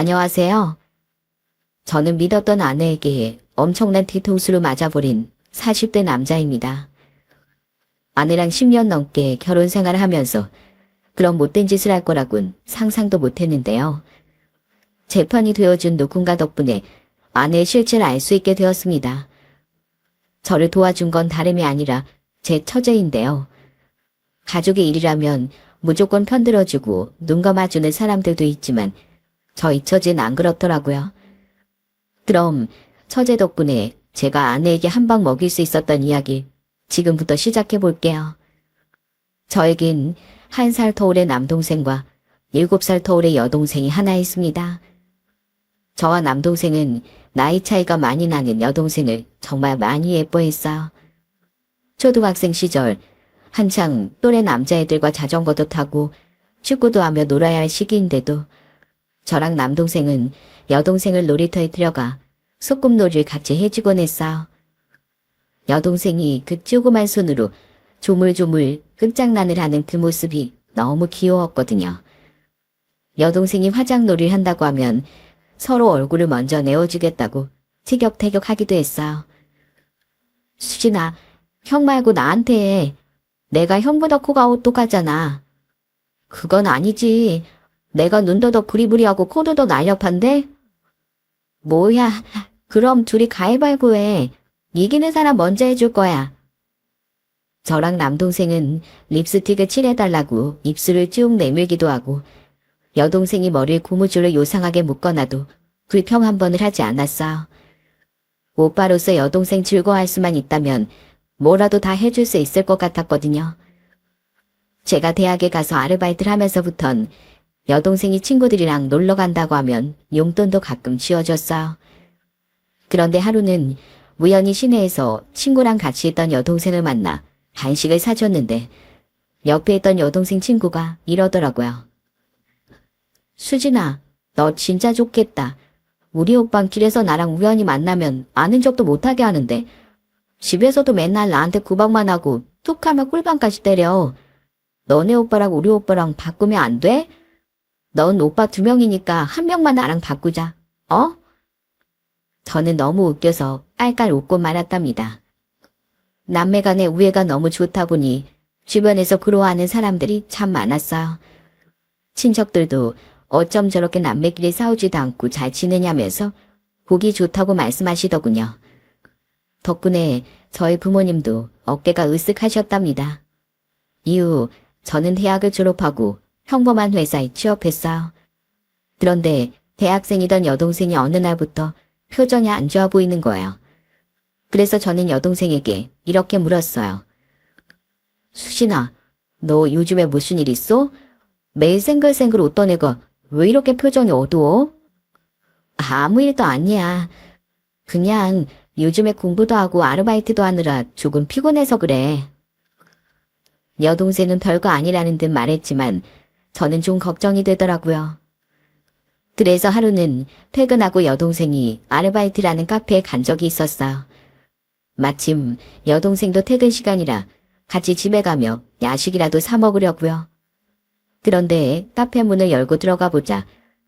안녕하세요. 저는 믿었던 아내에게 엄청난 뒤통수를 맞아버린 40대 남자입니다. 아내랑 10년 넘게 결혼 생활을 하면서 그런 못된 짓을 할 거라곤 상상도 못했는데요. 재판이 되어준 누군가 덕분에 아내의 실체를 알 수 있게 되었습니다. 저를 도와준 건 다름이 아니라 제 처제인데요. 가족의 일이라면 무조건 편들어주고 눈 감아주는 사람들도 있지만 저희 처제는 안 그렇더라고요. 그럼 처제 덕분에 제가 아내에게 한 방 먹일 수 있었던 이야기 지금부터 시작해 볼게요. 저에겐 1살 터울의 남동생과 7살 터울의 여동생이 하나 있습니다. 저와 남동생은 나이 차이가 많이 나는 여동생을 정말 많이 예뻐했어요. 초등학생 시절 한창 또래 남자애들과 자전거도 타고 축구도 하며 놀아야 할 시기인데도 저랑 남동생은 여동생을 놀이터에 들여가 소꿉놀이를 같이 해주곤 했어요. 여동생이 그 조그만 손으로 조물조물 끝장난을 하는 그 모습이 너무 귀여웠거든요. 여동생이 화장놀이를 한다고 하면 서로 얼굴을 먼저 내어주겠다고 티격태격하기도 했어요. 수진아, 형 말고 나한테 해. 내가 형보다 코가 오똑하잖아. 그건 아니지. 내가 눈도 더 부리부리하고 코도 더 날렵한데? 뭐야, 그럼 둘이 가위바위보 해. 이기는 사람 먼저 해줄 거야. 저랑 남동생은 립스틱을 칠해달라고 입술을 쭉 내밀기도 하고 여동생이 머리를 고무줄로 요상하게 묶어놔도 불평 한 번을 하지 않았어요. 오빠로서 여동생 즐거워할 수만 있다면 뭐라도 다 해줄 수 있을 것 같았거든요. 제가 대학에 가서 아르바이트를 하면서부턴 여동생이 친구들이랑 놀러 간다고 하면 용돈도 가끔 쥐어줬어요. 그런데 하루는 우연히 시내에서 친구랑 같이 있던 여동생을 만나 간식을 사줬는데 옆에 있던 여동생 친구가 이러더라고요. 수진아, 너 진짜 좋겠다. 우리 오빠는 길에서 나랑 우연히 만나면 아는 척도 못하게 하는데 집에서도 맨날 나한테 구박만 하고 툭 하면 꿀밤까지 때려. 너네 오빠랑 우리 오빠랑 바꾸면 안 돼? 넌 오빠 2명이니까 1명만 나랑 바꾸자. 어? 저는 너무 웃겨서 깔깔 웃고 말았답니다. 남매 간의 우애가 너무 좋다 보니 주변에서 부러워하는 사람들이 참 많았어요. 친척들도 어쩜 저렇게 남매끼리 싸우지도 않고 잘 지내냐면서 보기 좋다고 말씀하시더군요. 덕분에 저희 부모님도 어깨가 으쓱하셨답니다. 이후 저는 대학을 졸업하고 평범한 회사에 취업했어요. 그런데 대학생이던 여동생이 어느 날부터 표정이 안 좋아 보이는 거예요. 그래서 저는 여동생에게 이렇게 물었어요. 수진아, 너 요즘에 무슨 일 있어? 매일 생글생글 웃던 애가 왜 이렇게 표정이 어두워? 아무 일도 아니야. 그냥 요즘에 공부도 하고 아르바이트도 하느라 조금 피곤해서 그래. 여동생은 별거 아니라는 듯 말했지만 저는 좀 걱정이 되더라고요. 그래서 하루는 퇴근하고 여동생이 아르바이트라는 카페에 간 적이 있었어요. 마침 여동생도 퇴근 시간이라 같이 집에 가며 야식이라도 사 먹으려고요. 그런데 카페 문을 열고 들어가 보자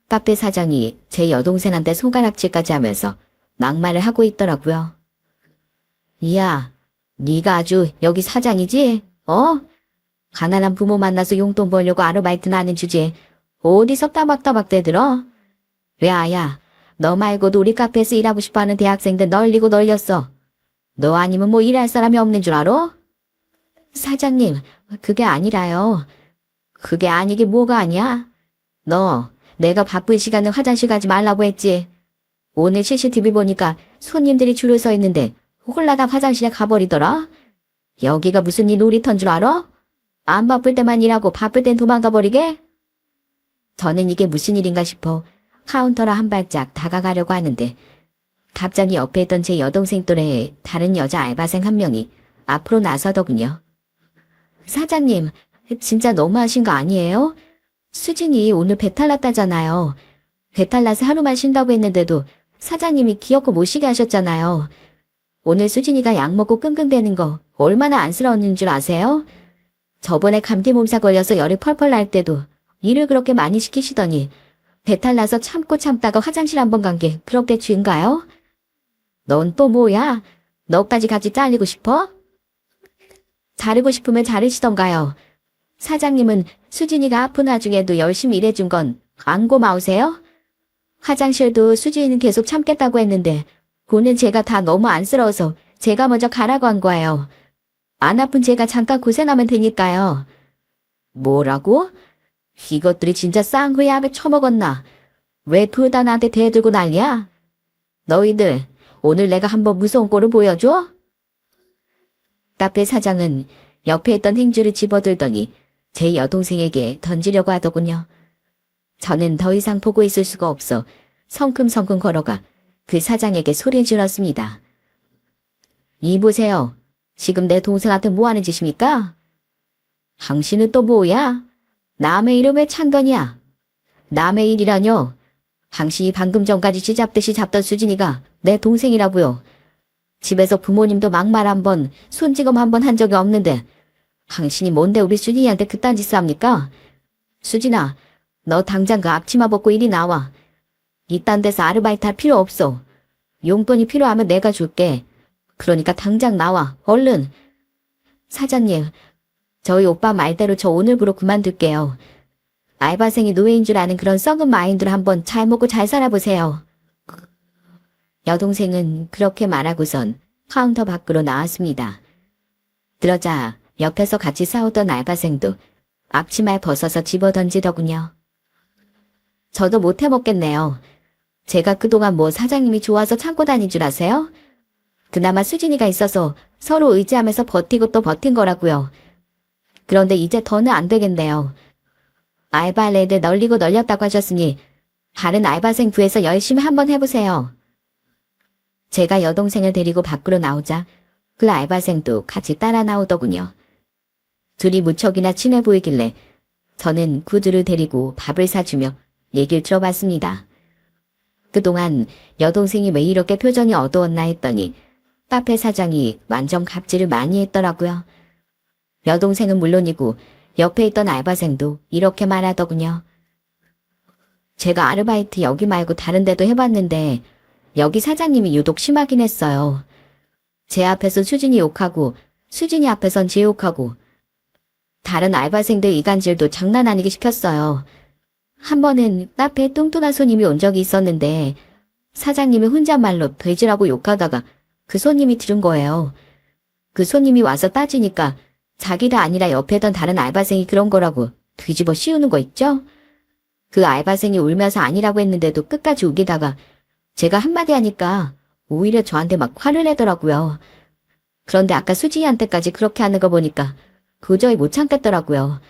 카페 사장이 제 여동생한테 손가락질까지 하면서 막말을 하고 있더라고요. 이야, 네가 아주 여기 사장이지? 어? 가난한 부모 만나서 용돈 벌려고 아르바이트나 하는 주제에 어디서 따박따박 대들어? 왜 아야, 너 말고도 우리 카페에서 일하고 싶어하는 대학생들 널리고 널렸어. 너 아니면 뭐 일할 사람이 없는 줄 알아? 사장님, 그게 아니라요. 그게 아니게 뭐가 아니야? 너, 내가 바쁜 시간에 화장실 가지 말라고 했지. 오늘 CCTV 보니까 손님들이 줄을 서 있는데 홀라당 화장실에 가버리더라. 여기가 무슨 이 놀이터인 줄 알아? 안 바쁠 때만 일하고 바쁠 땐 도망가 버리게? 저는 이게 무슨 일인가 싶어 카운터로 한 발짝 다가가려고 하는데 갑자기 옆에 있던 제 여동생 또래의 다른 여자 알바생 한 명이 앞으로 나서더군요. 사장님, 진짜 너무하신 거 아니에요? 수진이 오늘 배탈 났다잖아요. 배탈 나서 하루만 쉰다고 했는데도 사장님이 기어코 못 쉬게 하셨잖아요. 오늘 수진이가 약 먹고 끙끙대는 거 얼마나 안쓰러웠는 줄 아세요? 저번에 감기 몸살 걸려서 열이 펄펄 날 때도 일을 그렇게 많이 시키시더니 배탈 나서 참고 참다가 화장실 한번 간 게 그렇게 죄인가요? 넌 또 뭐야? 너까지 같이 잘리고 싶어? 자르고 싶으면 자르시던가요. 사장님은 수진이가 아픈 와중에도 열심히 일해준 건 안 고마우세요? 화장실도 수진이는 계속 참겠다고 했는데 보는 제가 다 너무 안쓰러워서 제가 먼저 가라고 한 거예요. 안 아픈 제가 잠깐 고생하면 되니까요. 뭐라고? 이것들이 진짜 쌍후에 합에 처먹었나? 왜 둘 다 나한테 대들고 난리야? 너희들 오늘 내가 한번 무서운 꼴을 보여줘? 카페 사장은 옆에 있던 행주를 집어들더니 제 여동생에게 던지려고 하더군요. 저는 더 이상 보고 있을 수가 없어 성큼성큼 걸어가 그 사장에게 소리 질렀습니다. 이 보세요. 지금 내 동생한테 뭐 하는 짓입니까? 당신은 또 뭐야? 남의 일을 왜 찬거냐? 남의 일이라뇨? 당신이 방금 전까지 쥐잡듯이 잡던 수진이가 내 동생이라고요. 집에서 부모님도 막말 한번, 손찌검 한번 한 적이 없는데 당신이 뭔데 우리 수진이한테 그딴 짓을 합니까? 수진아, 너 당장 그 앞치마 벗고 이리 나와. 이딴 데서 아르바이트 할 필요 없어. 용돈이 필요하면 내가 줄게. 그러니까 당장 나와. 얼른. 사장님, 저희 오빠 말대로 저 오늘부로 그만둘게요. 알바생이 노예인 줄 아는 그런 썩은 마인드로 한번 잘 먹고 잘 살아보세요. 여동생은 그렇게 말하고선 카운터 밖으로 나왔습니다. 그러자 옆에서 같이 싸우던 알바생도 앞치마에 벗어서 집어던지더군요. 저도 못해 먹겠네요. 제가 그동안 뭐 사장님이 좋아서 참고 다닌 줄 아세요? 그나마 수진이가 있어서 서로 의지하면서 버티고 또 버틴 거라고요. 그런데 이제 더는 안 되겠네요. 알바할 애들 널리고 널렸다고 하셨으니 다른 알바생 구해서 열심히 한번 해보세요. 제가 여동생을 데리고 밖으로 나오자 그 알바생도 같이 따라 나오더군요. 둘이 무척이나 친해 보이길래 저는 구두를 데리고 밥을 사주며 얘기를 들어봤습니다. 그동안 여동생이 왜 이렇게 표정이 어두웠나 했더니 카페 사장이 완전 갑질을 많이 했더라고요. 여동생은 물론이고 옆에 있던 알바생도 이렇게 말하더군요. 제가 아르바이트 여기 말고 다른 데도 해봤는데 여기 사장님이 유독 심하긴 했어요. 제 앞에서 수진이 욕하고 수진이 앞에선 제 욕하고 다른 알바생들 이간질도 장난 아니게 시켰어요. 한 번은 카페에 뚱뚱한 손님이 온 적이 있었는데 사장님이 혼잣말로 돼지라고 욕하다가 그 손님이 들은 거예요. 그 손님이 와서 따지니까 자기가 아니라 옆에 던 다른 알바생이 그런 거라고 뒤집어 씌우는 거 있죠? 그 알바생이 울면서 아니라고 했는데도 끝까지 우기다가 제가 한마디 하니까 오히려 저한테 막 화를 내더라고요. 그런데 아까 수지한테까지 그렇게 하는 거 보니까 도저히 못 참겠더라고요.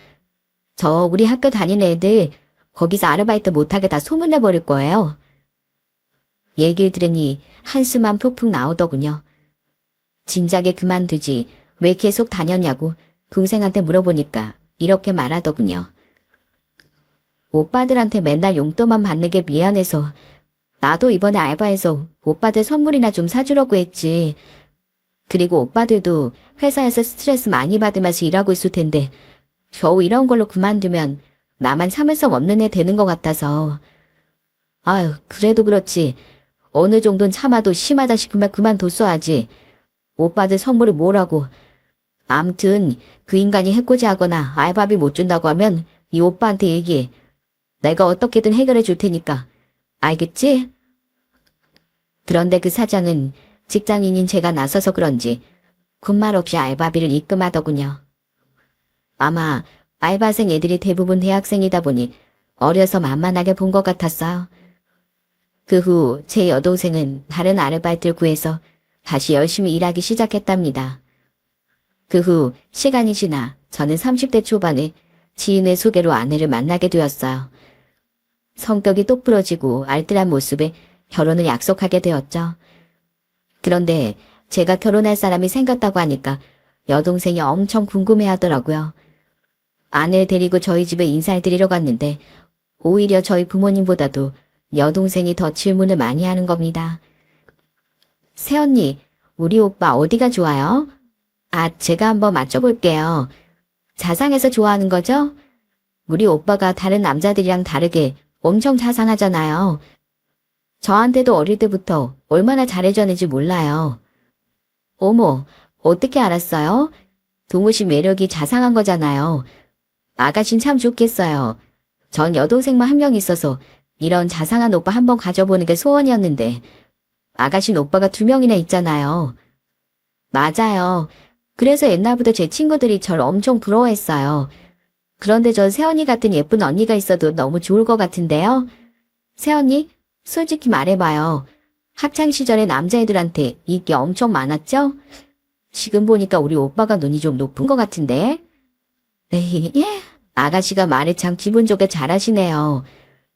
저 우리 학교 다니는 애들 거기서 아르바이트 못하게 다 소문내버릴 거예요. 얘기를 들으니 한숨만 푹푹 나오더군요. 진작에 그만두지 왜 계속 다녔냐고 동생한테 물어보니까 이렇게 말하더군요. 오빠들한테 맨날 용돈만 받는 게 미안해서 나도 이번에 알바해서 오빠들 선물이나 좀 사주려고 했지. 그리고 오빠들도 회사에서 스트레스 많이 받으면서 일하고 있을 텐데 겨우 이런 걸로 그만두면 나만 참을성 없는 애 되는 것 같아서. 아유, 그래도 그렇지. 어느 정도는 참아도 심하다 싶으면 그만뒀어야지. 오빠들 선물이 뭐라고. 암튼 그 인간이 해코지하거나 알바비 못 준다고 하면 이 오빠한테 얘기해. 내가 어떻게든 해결해 줄 테니까. 알겠지? 그런데 그 사장은 직장인인 제가 나서서 그런지 군말 없이 알바비를 입금하더군요. 아마 알바생 애들이 대부분 대학생이다 보니 어려서 만만하게 본 것 같았어요. 그 후 제 여동생은 다른 아르바이트를 구해서 다시 열심히 일하기 시작했답니다. 그 후 시간이 지나 저는 30대 초반에 지인의 소개로 아내를 만나게 되었어요. 성격이 똑부러지고 알뜰한 모습에 결혼을 약속하게 되었죠. 그런데 제가 결혼할 사람이 생겼다고 하니까 여동생이 엄청 궁금해하더라고요. 아내를 데리고 저희 집에 인사를 드리러 갔는데 오히려 저희 부모님보다도 여동생이 더 질문을 많이 하는 겁니다. 새언니, 우리 오빠 어디가 좋아요? 아, 제가 한번 맞춰볼게요. 자상해서 좋아하는 거죠? 우리 오빠가 다른 남자들이랑 다르게 엄청 자상하잖아요. 저한테도 어릴 때부터 얼마나 잘해줬는지 몰라요. 어머, 어떻게 알았어요? 동우 씨 매력이 자상한 거잖아요. 아가씨는 참 좋겠어요. 전 여동생만 한 명 있어서 이런 자상한 오빠 한번 가져보는 게 소원이었는데 아가씨는 오빠가 2명이나 있잖아요. 맞아요. 그래서 옛날부터 제 친구들이 절 엄청 부러워했어요. 그런데 저 새언니 같은 예쁜 언니가 있어도 너무 좋을 것 같은데요? 새언니, 솔직히 말해봐요. 학창 시절에 남자애들한테 인기 엄청 많았죠? 지금 보니까 우리 오빠가 눈이 좀 높은 것 같은데? 에이, 예. 아가씨가 말을 참 기분 좋게 잘하시네요.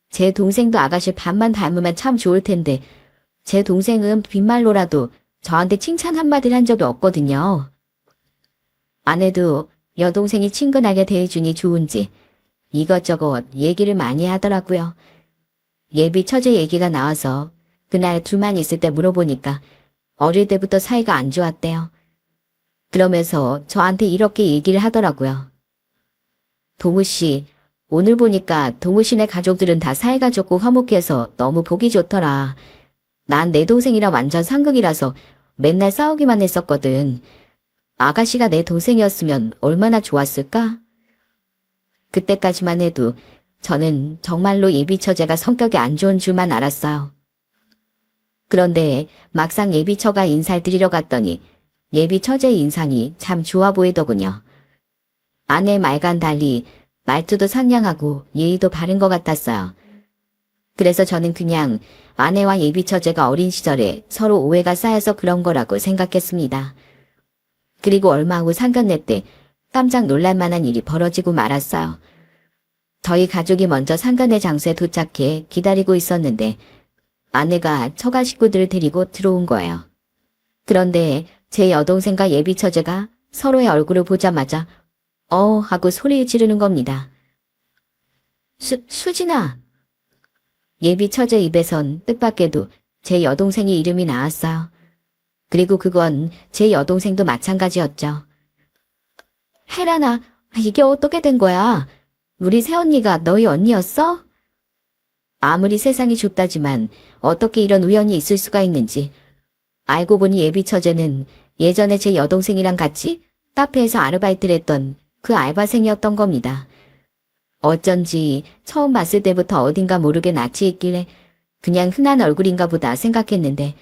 제 동생도 아가씨 반만 닮으면 참 좋을 텐데 제 동생은 빈말로라도 저한테 칭찬 한마디를 한 적이 없거든요. 아내도 여동생이 친근하게 대해주니 좋은지 이것저것 얘기를 많이 하더라고요. 예비 처제 얘기가 나와서 그날 둘만 있을 때 물어보니까 어릴 때부터 사이가 안 좋았대요. 그러면서 저한테 이렇게 얘기를 하더라고요. 동우 씨, 오늘 보니까 동우 씨네 가족들은 다 사이가 좋고 화목해서 너무 보기 좋더라. 난 내 동생이랑 완전 상극이라서 맨날 싸우기만 했었거든. 아가씨가 내 동생이었으면 얼마나 좋았을까? 그때까지만 해도 저는 정말로 예비 처제가 성격이 안 좋은 줄만 알았어요. 그런데 막상 예비 처가 인사를 드리러 갔더니 예비 처제의 인상이 참 좋아 보이더군요. 아내 말과는 달리 말투도 상냥하고 예의도 바른 것 같았어요. 그래서 저는 그냥 아내와 예비 처제가 어린 시절에 서로 오해가 쌓여서 그런 거라고 생각했습니다. 그리고 얼마 후 상견례 때 깜짝 놀랄 만한 일이 벌어지고 말았어요. 저희 가족이 먼저 상견례 장소에 도착해 기다리고 있었는데 아내가 처가 식구들을 데리고 들어온 거예요. 그런데 제 여동생과 예비 처제가 서로의 얼굴을 보자마자 하고 소리를 지르는 겁니다. 수진아. 예비 처제 입에선 뜻밖에도 제 여동생의 이름이 나왔어요. 그리고 그건 제 여동생도 마찬가지였죠. 혜란아, 이게 어떻게 된 거야? 우리 새언니가 너희 언니였어? 아무리 세상이 좁다지만 어떻게 이런 우연이 있을 수가 있는지. 알고 보니 예비 처제는 예전에 제 여동생이랑 같이 카페에서 아르바이트를 했던 그 알바생이었던 겁니다. 어쩐지 처음 봤을 때부터 어딘가 모르게 낯이 있길래 그냥 흔한 얼굴인가 보다 생각했는데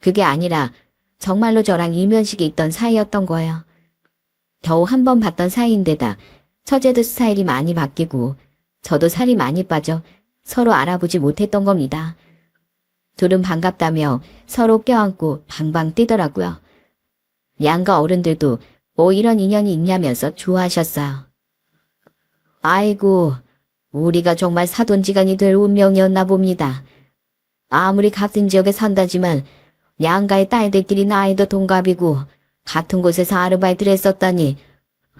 그게 아니라 정말로 저랑 일면식이 있던 사이였던 거예요. 겨우 한 번 봤던 사이인데다 처제도 스타일이 많이 바뀌고 저도 살이 많이 빠져 서로 알아보지 못했던 겁니다. 둘은 반갑다며 서로 껴안고 방방 뛰더라고요. 양가 어른들도 이런 인연이 있냐면서 좋아하셨어요. 아이고, 우리가 정말 사돈지간이 될 운명이었나 봅니다. 아무리 같은 지역에 산다지만 양가의 딸들끼리 나이도 동갑이고 같은 곳에서 아르바이트를 했었다니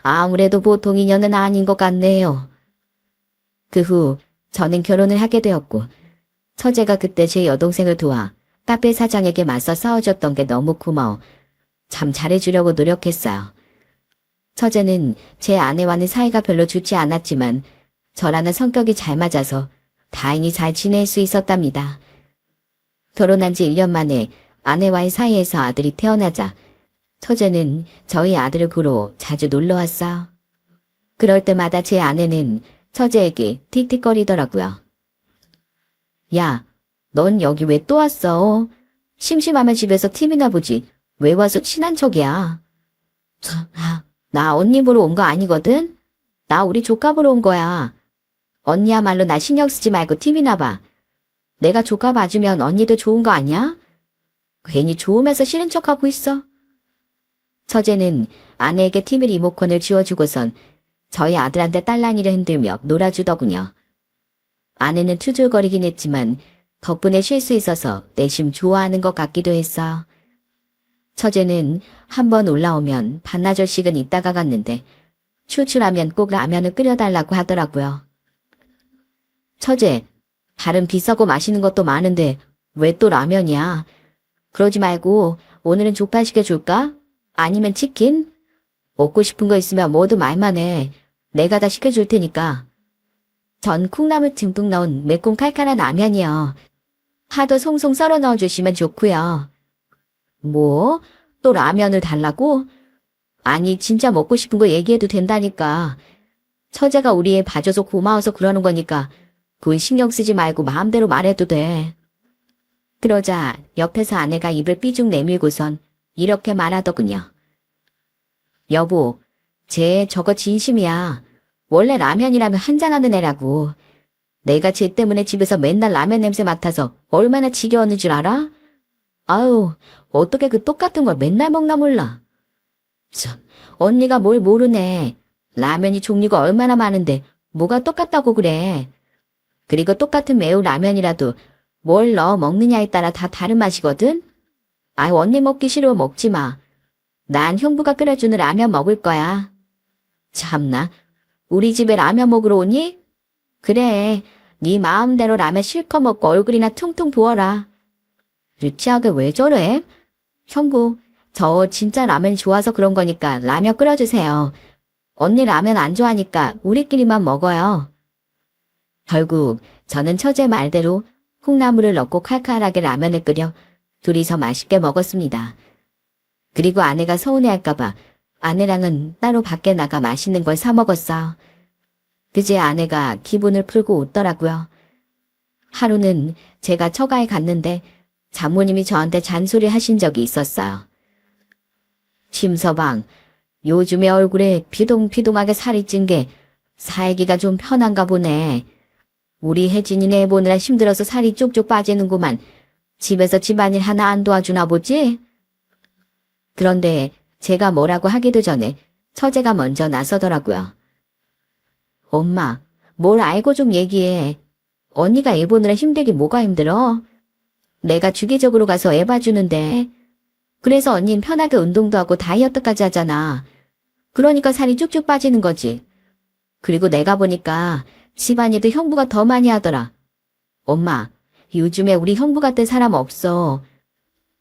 아무래도 보통 인연은 아닌 것 같네요. 그 후 저는 결혼을 하게 되었고 처제가 그때 제 여동생을 도와 카페 사장에게 맞서 싸워줬던 게 너무 고마워 참 잘해주려고 노력했어요. 처제는 제 아내와는 사이가 별로 좋지 않았지만 저랑은 성격이 잘 맞아서 다행히 잘 지낼 수 있었답니다. 결혼한 지 1년 만에 아내와의 사이에서 아들이 태어나자 처제는 저희 아들을 보러 자주 놀러 왔어요. 그럴 때마다 제 아내는 처제에게 틱틱거리더라고요. 야, 넌 여기 왜 또 왔어? 심심하면 집에서 TV나 보지. 왜 와서 친한 척이야? 나 언니 보러 온 거 아니거든? 나 우리 조카 보러 온 거야. 언니야말로 나 신경 쓰지 말고 TV나 봐. 내가 조카 봐주면 언니도 좋은 거 아니야? 괜히 좋으면서 싫은 척하고 있어. 처제는 아내에게 TV 리모컨을 쥐어주고선 저희 아들한테 딸랑이를 흔들며 놀아주더군요. 아내는 투줄거리긴 했지만 덕분에 쉴 수 있어서 내심 좋아하는 것 같기도 했어요. 처제는 한번 올라오면 반나절씩은 있다가 갔는데 출출하면 꼭 라면을 끓여달라고 하더라고요. 처제, 다른 비싸고 맛있는 것도 많은데 왜 또 라면이야? 그러지 말고 오늘은 족발 시켜줄까? 아니면 치킨? 먹고 싶은 거 있으면 모두 말만 해. 내가 다 시켜줄 테니까. 전 콩나물 듬뿍 넣은 매콤 칼칼한 라면이요. 파도 송송 썰어 넣어주시면 좋고요. 뭐? 또 라면을 달라고? 아니, 진짜 먹고 싶은 거 얘기해도 된다니까. 처제가 우리 애 봐줘서 고마워서 그러는 거니까 그건 신경 쓰지 말고 마음대로 말해도 돼. 그러자 옆에서 아내가 입을 삐죽 내밀고선 이렇게 말하더군요. 여보, 쟤 저거 진심이야. 원래 라면이라면 한잔하는 애라고. 내가 쟤 때문에 집에서 맨날 라면 냄새 맡아서 얼마나 지겨웠는 줄 알아? 아유, 어떻게 그 똑같은 걸 맨날 먹나 몰라. 참, 언니가 뭘 모르네. 라면이 종류가 얼마나 많은데 뭐가 똑같다고 그래. 그리고 똑같은 매운 라면이라도 뭘 넣어 먹느냐에 따라 다 다른 맛이거든? 아유, 언니 먹기 싫으면 먹지 마. 난 형부가 끓여주는 라면 먹을 거야. 참나, 우리 집에 라면 먹으러 오니? 그래, 네 마음대로 라면 실컷 먹고 얼굴이나 퉁퉁 부어라. 유치하게 왜 저래? 형부, 저 진짜 라면이 좋아서 그런 거니까 라면 끓여주세요. 언니 라면 안 좋아하니까 우리끼리만 먹어요. 결국 저는 처제 말대로 콩나물을 넣고 칼칼하게 라면을 끓여 둘이서 맛있게 먹었습니다. 그리고 아내가 서운해할까봐 아내랑은 따로 밖에 나가 맛있는 걸 사 먹었어. 그제 아내가 기분을 풀고 웃더라고요. 하루는 제가 처가에 갔는데 장모님이 저한테 잔소리 하신 적이 있었어요. 심서방, 요즘에 얼굴에 피동피동하게 살이 찐 게 살기가 좀 편한가 보네. 우리 혜진이네 보느라 힘들어서 살이 쪽쪽 빠지는구만. 집에서 집안일 하나 안 도와주나 보지? 그런데 제가 뭐라고 하기도 전에 처제가 먼저 나서더라고요. 엄마, 뭘 알고 좀 얘기해. 언니가 애 보느라 힘들기 뭐가 힘들어? 내가 주기적으로 가서 애 봐주는데. 그래서 언닌 편하게 운동도 하고 다이어트까지 하잖아. 그러니까 살이 쭉쭉 빠지는 거지. 그리고 내가 보니까 집안일도 형부가 더 많이 하더라. 엄마, 요즘에 우리 형부 같은 사람 없어.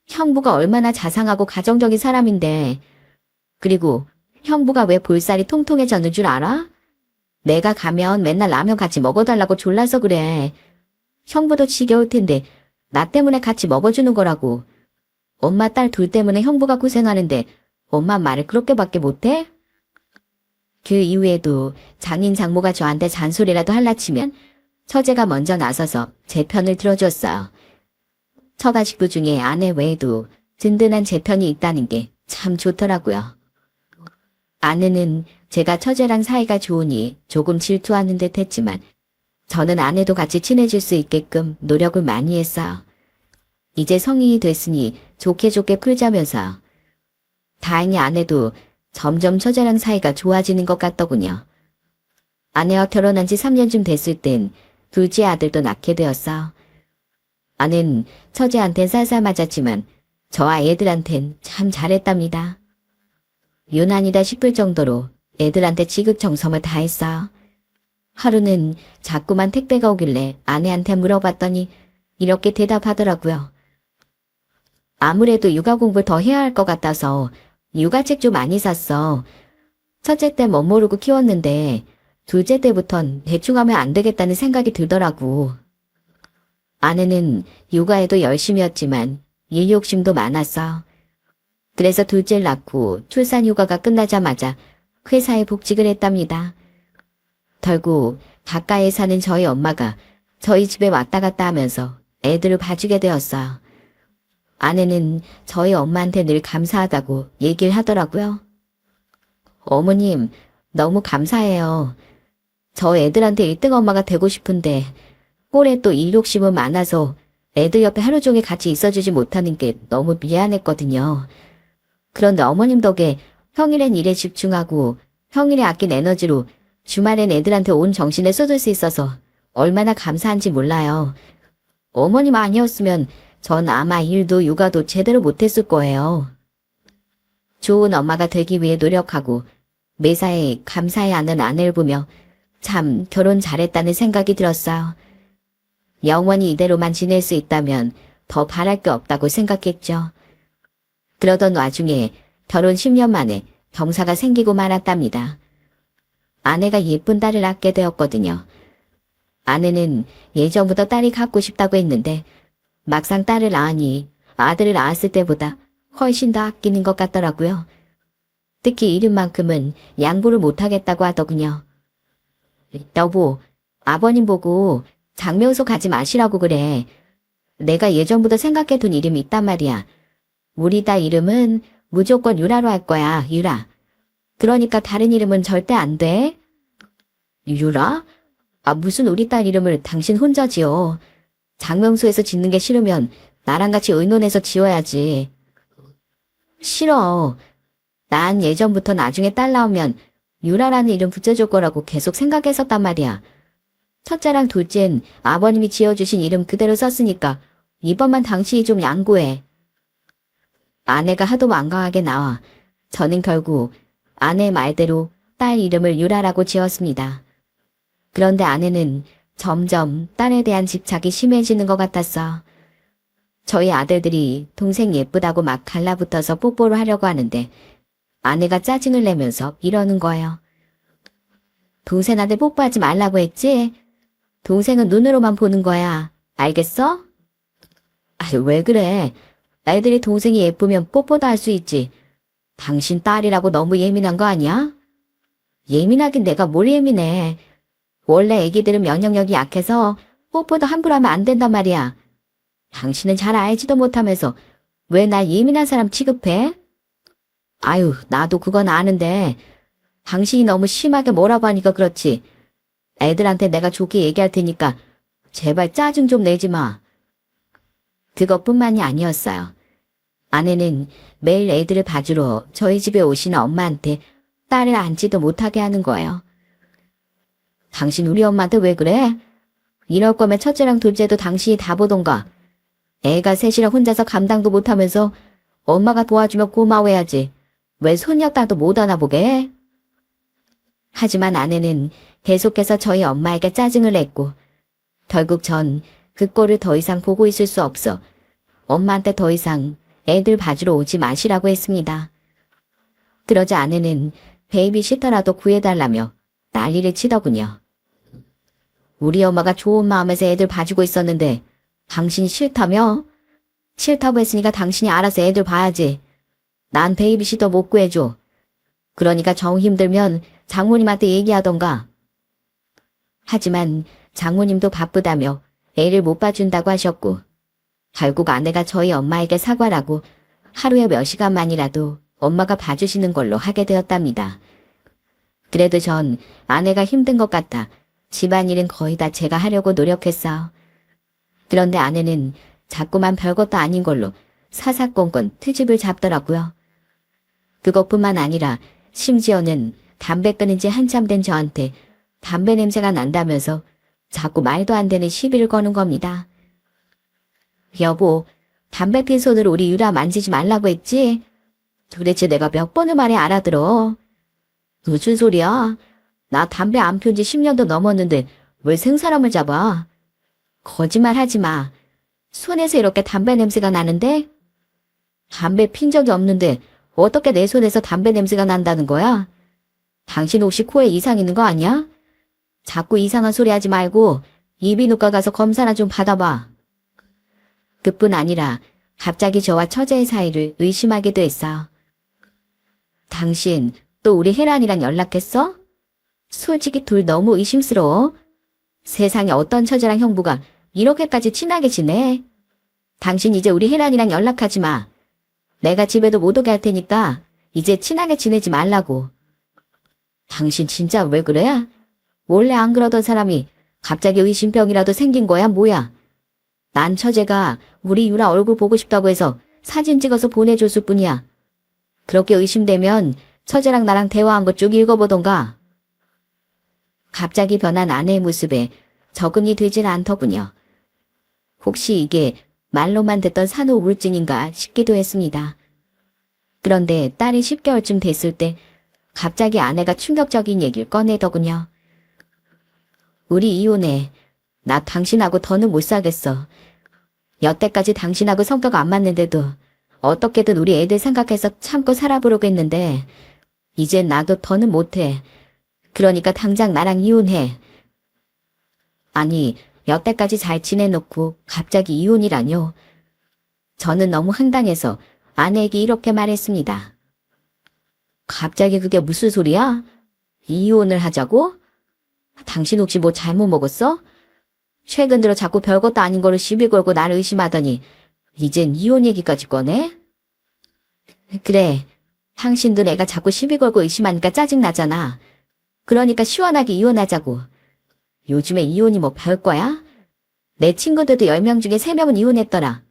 형부가 얼마나 자상하고 가정적인 사람인데. 그리고 형부가 왜 볼살이 통통해졌는 줄 알아? 내가 가면 맨날 라면 같이 먹어달라고 졸라서 그래. 형부도 지겨울 텐데 나 때문에 같이 먹어주는 거라고. 엄마 딸 둘 때문에 형부가 고생하는데 엄마 말을 그렇게밖에 못해? 그 이후에도 장인 장모가 저한테 잔소리라도 할라치면 처제가 먼저 나서서 제 편을 들어줬어요. 처가 식구 중에 아내 외에도 든든한 제 편이 있다는 게 참 좋더라고요. 아내는 제가 처제랑 사이가 좋으니 조금 질투하는 듯 했지만 저는 아내도 같이 친해질 수 있게끔 노력을 많이 했어요. 이제 성인이 됐으니 좋게 좋게 풀자면서. 다행히 아내도 점점 처제랑 사이가 좋아지는 것 같더군요. 아내와 결혼한 지 3년쯤 됐을 땐 둘째 아들도 낳게 되었어. 아내는 처제한텐 살살 맞았지만 저와 애들한텐 참 잘했답니다. 유난이다 싶을 정도로 애들한테 지극정성을 다했어요. 하루는 자꾸만 택배가 오길래 아내한테 물어봤더니 이렇게 대답하더라고요. 아무래도 육아 공부를 더 해야 할 것 같아서 육아책 좀 많이 샀어. 첫째 때 못 모르고 키웠는데 둘째 때부턴 대충 하면 안 되겠다는 생각이 들더라고. 아내는 육아에도 열심이었지만 일 욕심도 많았어. 그래서 둘째를 낳고 출산 휴가가 끝나자마자 회사에 복직을 했답니다. 결국 가까이에 사는 저희 엄마가 저희 집에 왔다 갔다 하면서 애들을 봐주게 되었어요. 아내는 저희 엄마한테 늘 감사하다고 얘기를 하더라고요. 어머님, 너무 감사해요. 저 애들한테 1등 엄마가 되고 싶은데 꼴에 또 일 욕심은 많아서 애들 옆에 하루 종일 같이 있어주지 못하는 게 너무 미안했거든요. 그런데 어머님 덕에 평일엔 일에 집중하고 평일에 아낀 에너지로 주말엔 애들한테 온 정신을 쏟을 수 있어서 얼마나 감사한지 몰라요. 어머님 아니었으면 전 아마 일도 육아도 제대로 못했을 거예요. 좋은 엄마가 되기 위해 노력하고 매사에 감사해 하는 아내를 보며 참 결혼 잘했다는 생각이 들었어요. 영원히 이대로만 지낼 수 있다면 더 바랄 게 없다고 생각했죠. 그러던 와중에 결혼 10년 만에 경사가 생기고 말았답니다. 아내가 예쁜 딸을 낳게 되었거든요. 아내는 예전부터 딸이 갖고 싶다고 했는데 막상 딸을 낳으니 아들을 낳았을 때보다 훨씬 더 아끼는 것 같더라고요. 특히 이름만큼은 양보를 못하겠다고 하더군요. 여보, 아버님 보고 장명소 가지 마시라고 그래. 내가 예전부터 생각해둔 이름이 있단 말이야. 우리 딸 이름은 무조건 유라로 할 거야, 유라. 그러니까 다른 이름은 절대 안 돼. 유라? 무슨 우리 딸 이름을 당신 혼자 지어. 장명소에서 짓는 게 싫으면 나랑 같이 의논해서 지어야지. 싫어. 난 예전부터 나중에 딸 나오면 유라라는 이름 붙여줄 거라고 계속 생각했었단 말이야. 첫째랑 둘째는 아버님이 지어주신 이름 그대로 썼으니까 이번만 당신이 좀 양보해. 아내가 하도 완강하게 나와 저는 결국 아내의 말대로 딸 이름을 유라라고 지었습니다. 그런데 아내는 점점 딸에 대한 집착이 심해지는 것 같았어. 저희 아들들이 동생 예쁘다고 막 갈라붙어서 뽀뽀를 하려고 하는데 아내가 짜증을 내면서 이러는 거예요. 동생한테 뽀뽀하지 말라고 했지? 동생은 눈으로만 보는 거야. 알겠어? 왜 그래? 애들이 동생이 예쁘면 뽀뽀도 할 수 있지. 당신 딸이라고 너무 예민한 거 아니야? 예민하긴 내가 뭘 예민해. 원래 애기들은 면역력이 약해서 뽀뽀도 함부로 하면 안 된단 말이야. 당신은 잘 알지도 못하면서 왜 날 예민한 사람 취급해? 아유, 나도 그건 아는데 당신이 너무 심하게 뭐라고 하니까 그렇지. 애들한테 내가 좋게 얘기할 테니까 제발 짜증 좀 내지 마. 그것뿐만이 아니었어요. 아내는 매일 애들을 봐주러 저희 집에 오시는 엄마한테 딸을 앉지도 못하게 하는 거예요. 당신 우리 엄마한테 왜 그래? 이럴 거면 첫째랑 둘째도 당신이 다 보던가. 애가 셋이라 혼자서 감당도 못하면서 엄마가 도와주면 고마워해야지. 왜 손녀딸도 못 안아보게 해? 하지만 아내는 계속해서 저희 엄마에게 짜증을 냈고 결국 전 그 꼴을 더 이상 보고 있을 수 없어 엄마한테 더 이상 애들 봐주러 오지 마시라고 했습니다. 그러자 아내는 베이비시터라도 구해달라며 난리를 치더군요. 우리 엄마가 좋은 마음에서 애들 봐주고 있었는데 당신이 싫다며? 싫다고 했으니까 당신이 알아서 애들 봐야지. 난 베이비시터 못 구해줘. 그러니까 정 힘들면 장모님한테 얘기하던가. 하지만 장모님도 바쁘다며 애를 못 봐준다고 하셨고 결국 아내가 저희 엄마에게 사과를 하고 하루에 몇 시간만이라도 엄마가 봐주시는 걸로 하게 되었답니다. 그래도 전 아내가 힘든 것 같아 집안일은 거의 다 제가 하려고 노력했어. 그런데 아내는 자꾸만 별것도 아닌 걸로 사사건건 트집을 잡더라고요. 그것뿐만 아니라 심지어는 담배 끊은 지 한참 된 저한테 담배 냄새가 난다면서 자꾸 말도 안 되는 시비를 거는 겁니다. 여보, 담배 핀 손으로 우리 유라 만지지 말라고 했지? 도대체 내가 몇 번을 말해 알아들어? 무슨 소리야? 나 담배 안 핀 지 10년도 넘었는데 왜 생사람을 잡아? 거짓말 하지 마. 손에서 이렇게 담배 냄새가 나는데? 담배 핀 적이 없는데 어떻게 내 손에서 담배 냄새가 난다는 거야? 당신 혹시 코에 이상 있는 거 아니야? 자꾸 이상한 소리 하지 말고 이비인후과 가서 검사나 좀 받아봐. 그뿐 아니라 갑자기 저와 처제의 사이를 의심하기도 했어. 당신 또 우리 혜란이랑 연락했어? 솔직히 둘 너무 의심스러워. 세상에 어떤 처제랑 형부가 이렇게까지 친하게 지내? 당신 이제 우리 혜란이랑 연락하지 마. 내가 집에도 못 오게 할 테니까 이제 친하게 지내지 말라고. 당신 진짜 왜 그래? 원래 안 그러던 사람이 갑자기 의심병이라도 생긴 거야 뭐야? 난 처제가 우리 유라 얼굴 보고 싶다고 해서 사진 찍어서 보내줬을 뿐이야. 그렇게 의심되면 처제랑 나랑 대화한 것 쭉 읽어보던가. 갑자기 변한 아내의 모습에 적응이 되질 않더군요. 혹시 이게 말로만 듣던 산후 우울증인가 싶기도 했습니다. 그런데 딸이 10개월쯤 됐을 때 갑자기 아내가 충격적인 얘기를 꺼내더군요. 우리 이혼해. 나 당신하고 더는 못 살겠어. 여태까지 당신하고 성격 안 맞는데도 어떻게든 우리 애들 생각해서 참고 살아보려고 했는데 이젠 나도 더는 못해. 그러니까 당장 나랑 이혼해. 아니, 여태까지 잘 지내놓고 갑자기 이혼이라뇨. 저는 너무 황당해서 아내에게 이렇게 말했습니다. 갑자기 그게 무슨 소리야? 이혼을 하자고? 당신 혹시 뭐 잘못 먹었어? 최근 들어 자꾸 별것도 아닌 거를 시비 걸고 나를 의심하더니 이젠 이혼 얘기까지 꺼내? 그래, 당신도 내가 자꾸 시비 걸고 의심하니까 짜증나잖아. 그러니까 시원하게 이혼하자고. 요즘에 이혼이 뭐 별거야? 내 친구들도 10명 중에 3명은 이혼했더라.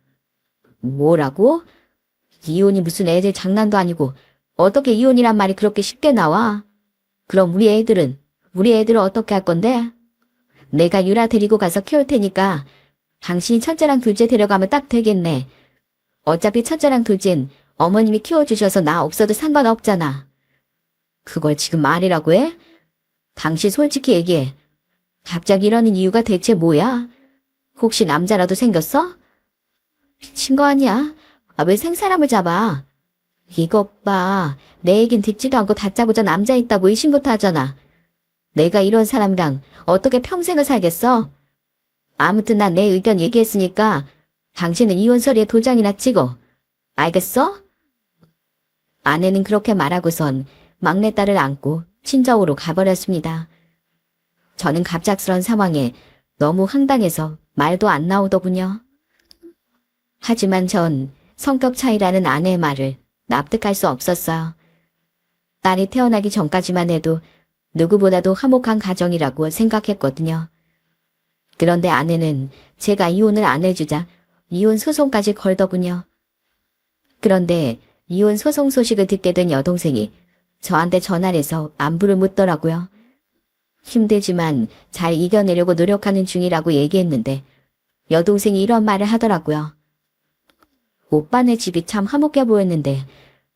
뭐라고? 이혼이 무슨 애들 장난도 아니고 어떻게 이혼이란 말이 그렇게 쉽게 나와? 그럼 우리 애들은 어떻게 할 건데? 내가 유라 데리고 가서 키울 테니까 당신이 첫째랑 둘째 데려가면 딱 되겠네. 어차피 첫째랑 둘째는 어머님이 키워주셔서 나 없어도 상관없잖아. 그걸 지금 말이라고 해? 당신 솔직히 얘기해. 갑자기 이러는 이유가 대체 뭐야? 혹시 남자라도 생겼어? 미친 거 아니야? 왜 생사람을 잡아? 이것 봐. 내 얘긴 듣지도 않고 다짜고짜 남자 있다고 의심부터 하잖아. 내가 이런 사람이랑 어떻게 평생을 살겠어? 아무튼 난 내 의견 얘기했으니까 당신은 이혼 서류에 도장이나 찍어. 알겠어? 아내는 그렇게 말하고선 막내딸을 안고 친정으로 가버렸습니다. 저는 갑작스런 상황에 너무 황당해서 말도 안 나오더군요. 하지만 전 성격 차이라는 아내의 말을 납득할 수 없었어요. 딸이 태어나기 전까지만 해도 누구보다도 화목한 가정이라고 생각했거든요. 그런데 아내는 제가 이혼을 안 해주자 이혼 소송까지 걸더군요. 그런데 이혼 소송 소식을 듣게 된 여동생이 저한테 전화를 해서 안부를 묻더라고요. 힘들지만 잘 이겨내려고 노력하는 중이라고 얘기했는데 여동생이 이런 말을 하더라고요. 오빠네 집이 참 화목해 보였는데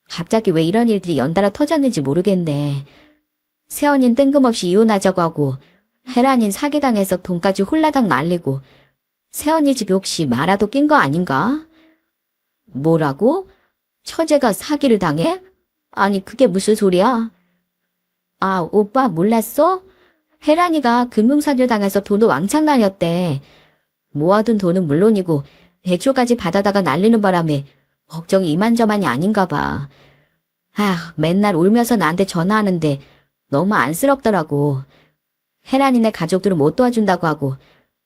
갑자기 왜 이런 일들이 연달아 터졌는지 모르겠네. 새언닌 뜬금없이 이혼하자고 하고 혜란인 사기당해서 돈까지 홀라당 날리고 새언니 집이 혹시 마라도 낀 거 아닌가? 뭐라고? 처제가 사기를 당해? 아니 그게 무슨 소리야? 아 오빠 몰랐어? 혜란이가 금융사기를 당해서 돈도 왕창 날렸대. 모아둔 돈은 물론이고 대출까지 받아다가 날리는 바람에 걱정이 이만저만이 아닌가 봐. 아 맨날 울면서 나한테 전화하는데 너무 안쓰럽더라고. 혜란이네 가족들은 못 도와준다고 하고